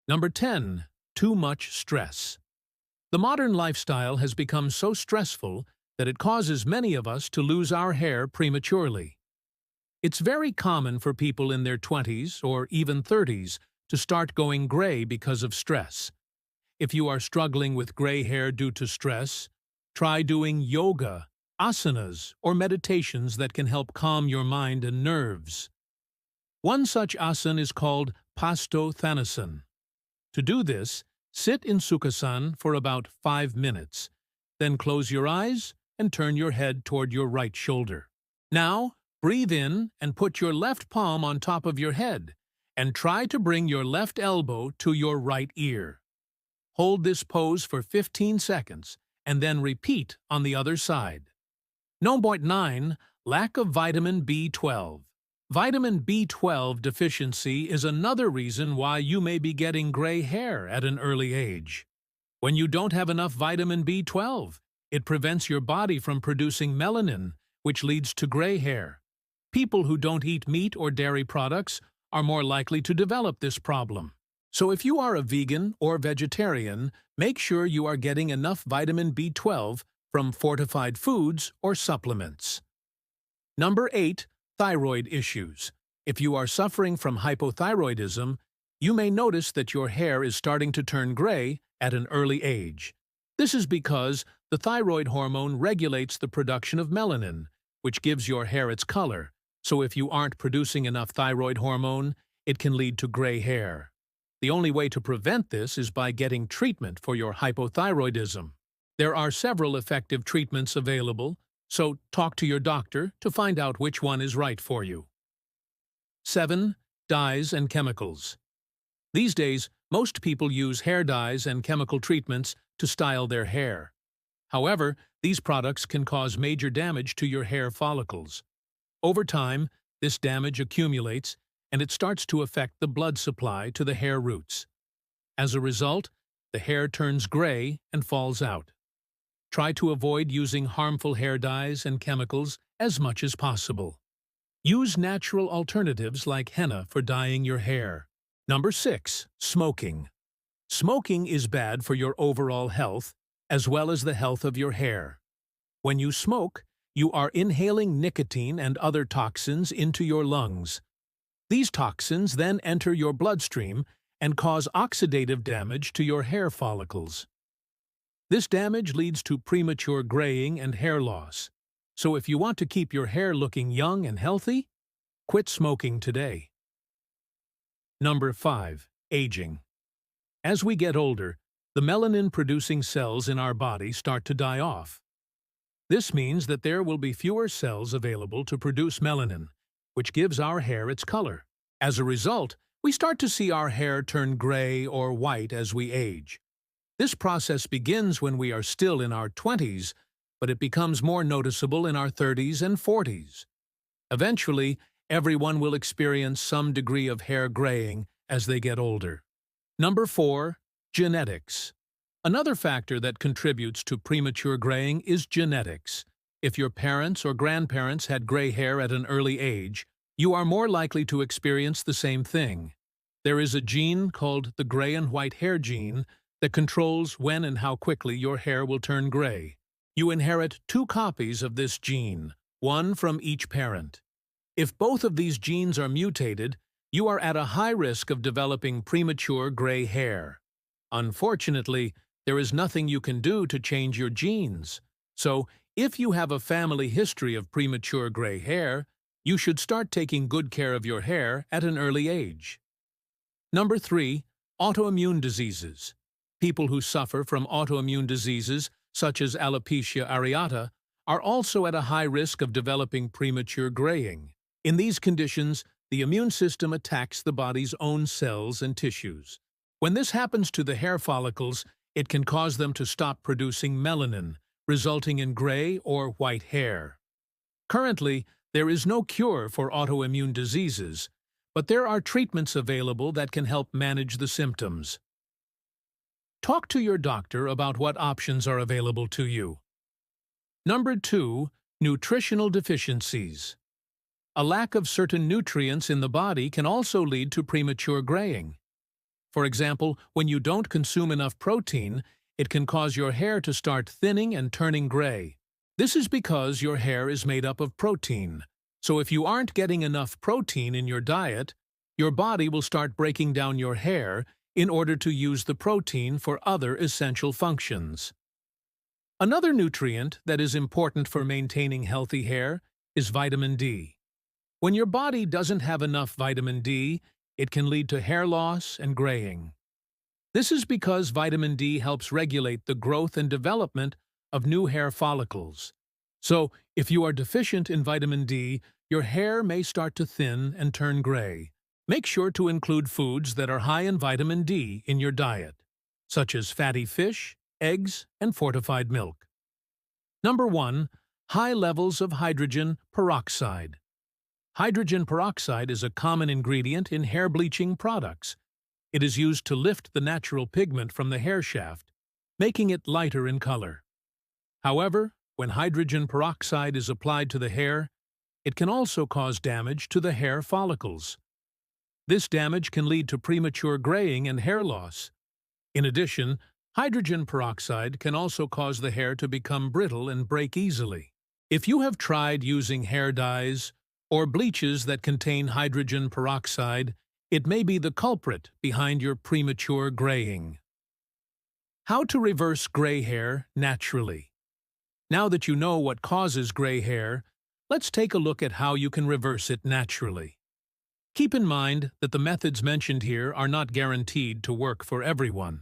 Number 10. Too much stress. The modern lifestyle has become so stressful that it causes many of us to lose our hair prematurely. It's very common for people in their 20s or even 30s to start going gray because of stress. If you are struggling with gray hair due to stress, try doing yoga, asanas, or meditations that can help calm your mind and nerves. One such asana is called Thanasana. To do this, sit in Sukhasana for about 5 minutes. Then close your eyes and turn your head toward your right shoulder. Now, breathe in and put your left palm on top of your head, and try to bring your left elbow to your right ear. Hold this pose for 15 seconds, and then repeat on the other side. Number 9. Lack of vitamin B12. Vitamin B12 deficiency is another reason why you may be getting gray hair at an early age. When you don't have enough vitamin B12, it prevents your body from producing melanin, which leads to gray hair. People who don't eat meat or dairy products are more likely to develop this problem. So if you are a vegan or vegetarian, make sure you are getting enough vitamin B12 from fortified foods or supplements. Number 8. Thyroid issues. If you are suffering from hypothyroidism, you may notice that your hair is starting to turn gray at an early age. This is because the thyroid hormone regulates the production of melanin, which gives your hair its color. So if you aren't producing enough thyroid hormone, it can lead to gray hair. The only way to prevent this is by getting treatment for your hypothyroidism. There are several effective treatments available, so talk to your doctor to find out which one is right for you. 7. Dyes and chemicals. These days, most people use hair dyes and chemical treatments to style their hair. However, these products can cause major damage to your hair follicles. Over time, this damage accumulates and it starts to affect the blood supply to the hair roots. As a result, the hair turns gray and falls out. Try to avoid using harmful hair dyes and chemicals as much as possible. Use natural alternatives like henna for dyeing your hair. Number 6. Smoking. Smoking is bad for your overall health as well as the health of your hair. When you smoke, you are inhaling nicotine and other toxins into your lungs. These toxins then enter your bloodstream and cause oxidative damage to your hair follicles. This damage leads to premature graying and hair loss. So if you want to keep your hair looking young and healthy, quit smoking today. Number 5. Aging. As we get older, the melanin-producing cells in our body start to die off. This means that there will be fewer cells available to produce melanin, which gives our hair its color. As a result, we start to see our hair turn gray or white as we age. This process begins when we are still in our 20s, but it becomes more noticeable in our 30s and 40s. Eventually, everyone will experience some degree of hair graying as they get older. Number 4. Genetics. Another factor that contributes to premature graying is genetics. If your parents or grandparents had gray hair at an early age, you are more likely to experience the same thing. There is a gene called the gray and white hair gene that controls when and how quickly your hair will turn gray. You inherit 2 copies of this gene, one from each parent. If both of these genes are mutated, you are at a high risk of developing premature gray hair. Unfortunately, there is nothing you can do to change your genes. So, if you have a family history of premature gray hair, you should start taking good care of your hair at an early age. Number 3. Autoimmune diseases. People who suffer from autoimmune diseases, such as alopecia areata, are also at a high risk of developing premature graying. In these conditions, the immune system attacks the body's own cells and tissues. When this happens to the hair follicles, it can cause them to stop producing melanin, resulting in gray or white hair. Currently, there is no cure for autoimmune diseases, but there are treatments available that can help manage the symptoms. Talk to your doctor about what options are available to you. Number 2. Nutritional deficiencies. A lack of certain nutrients in the body can also lead to premature graying. For example, when you don't consume enough protein, it can cause your hair to start thinning and turning gray. This is because your hair is made up of protein. So if you aren't getting enough protein in your diet, your body will start breaking down your hair in order to use the protein for other essential functions. Another nutrient that is important for maintaining healthy hair is vitamin D. When your body doesn't have enough vitamin D, it can lead to hair loss and graying. This is because vitamin D helps regulate the growth and development of new hair follicles. So, if you are deficient in vitamin D, your hair may start to thin and turn gray. Make sure to include foods that are high in vitamin D in your diet, such as fatty fish, eggs, and fortified milk. Number 1. High levels of hydrogen peroxide. Hydrogen peroxide is a common ingredient in hair bleaching products. It is used to lift the natural pigment from the hair shaft, making it lighter in color. However, when hydrogen peroxide is applied to the hair, it can also cause damage to the hair follicles. This damage can lead to premature graying and hair loss. In addition, hydrogen peroxide can also cause the hair to become brittle and break easily. If you have tried using hair dyes or bleaches that contain hydrogen peroxide, it may be the culprit behind your premature graying. How to reverse gray hair naturally. Now that you know what causes gray hair, let's take a look at how you can reverse it naturally. Keep in mind that the methods mentioned here are not guaranteed to work for everyone,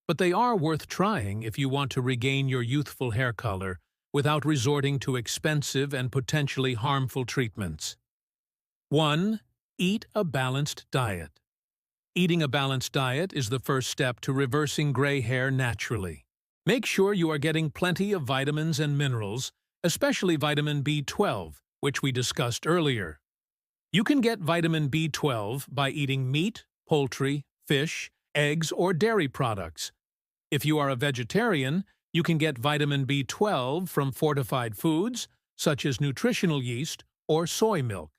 but they are worth trying if you want to regain your youthful hair color without resorting to expensive and potentially harmful treatments. 1. Eat a balanced diet. Eating a balanced diet is the first step to reversing gray hair naturally. Make sure you are getting plenty of vitamins and minerals, especially vitamin B12, which we discussed earlier. You can get vitamin B12 by eating meat, poultry, fish, eggs, or dairy products. If you are a vegetarian, you can get vitamin B12 from fortified foods, such as nutritional yeast or soy milk.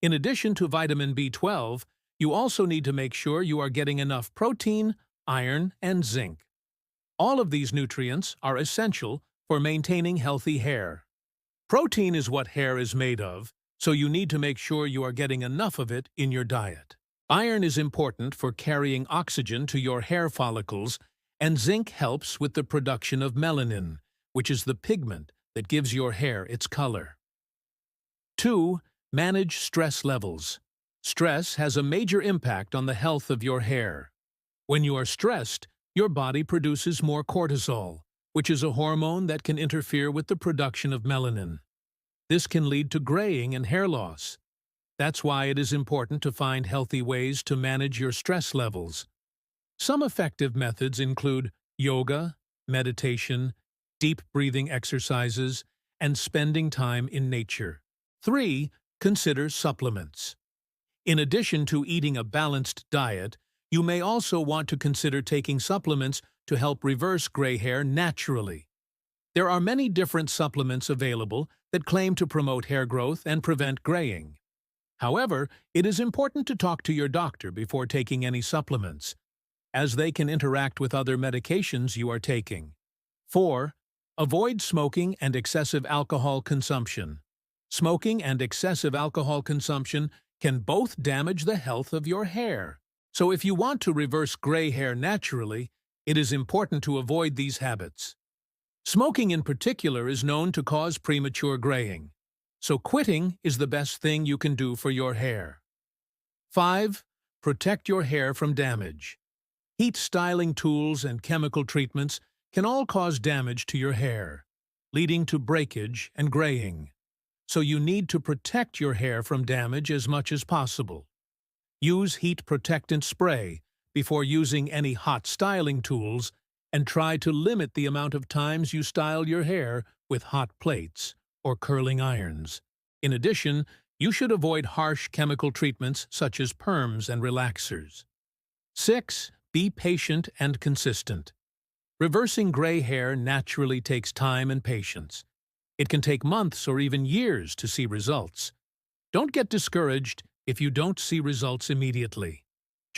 In addition to vitamin B12, you also need to make sure you are getting enough protein, iron, and zinc. All of these nutrients are essential for maintaining healthy hair. Protein is what hair is made of, so you need to make sure you are getting enough of it in your diet. Iron is important for carrying oxygen to your hair follicles, and zinc helps with the production of melanin, which is the pigment that gives your hair its color. 2. Manage stress levels. Stress has a major impact on the health of your hair. When you are stressed, your body produces more cortisol, which is a hormone that can interfere with the production of melanin. This can lead to graying and hair loss. That's why it is important to find healthy ways to manage your stress levels. Some effective methods include yoga, meditation, deep breathing exercises, and spending time in nature. 3. Consider supplements. In addition to eating a balanced diet, you may also want to consider taking supplements to help reverse gray hair naturally. There are many different supplements available that claim to promote hair growth and prevent graying. However, it is important to talk to your doctor before taking any supplements, as they can interact with other medications you are taking. 4. Avoid smoking and excessive alcohol consumption. Smoking and excessive alcohol consumption can both damage the health of your hair. So if you want to reverse gray hair naturally, it is important to avoid these habits. Smoking in particular is known to cause premature graying, so quitting is the best thing you can do for your hair. 5. Protect your hair from damage. Heat styling tools and chemical treatments can all cause damage to your hair, leading to breakage and graying. So you need to protect your hair from damage as much as possible. Use heat protectant spray before using any hot styling tools, and try to limit the amount of times you style your hair with hot plates or curling irons. In addition, you should avoid harsh chemical treatments such as perms and relaxers. 6. Be patient and consistent. Reversing gray hair naturally takes time and patience. It can take months or even years to see results. Don't get discouraged if you don't see results immediately.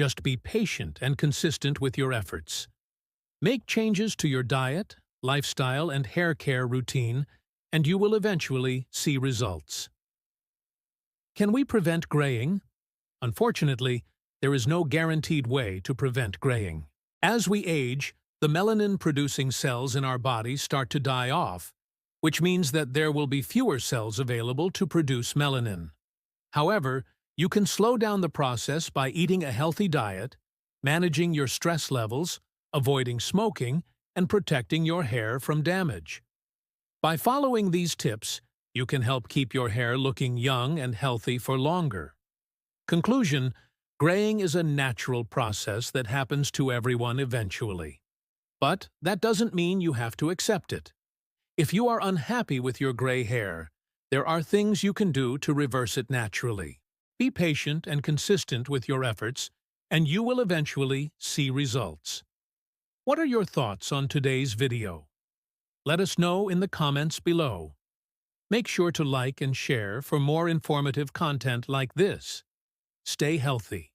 Just be patient and consistent with your efforts. Make changes to your diet, lifestyle, and hair care routine, and you will eventually see results. Can we prevent graying? Unfortunately, there is no guaranteed way to prevent graying. As we age, the melanin-producing cells in our bodies start to die off, which means that there will be fewer cells available to produce melanin. However, you can slow down the process by eating a healthy diet, managing your stress levels, avoiding smoking, and protecting your hair from damage. By following these tips, you can help keep your hair looking young and healthy for longer. Conclusion: graying is a natural process that happens to everyone eventually. But that doesn't mean you have to accept it. If you are unhappy with your gray hair, there are things you can do to reverse it naturally. Be patient and consistent with your efforts, and you will eventually see results. What are your thoughts on today's video? Let us know in the comments below. Make sure to like and share for more informative content like this. Stay healthy.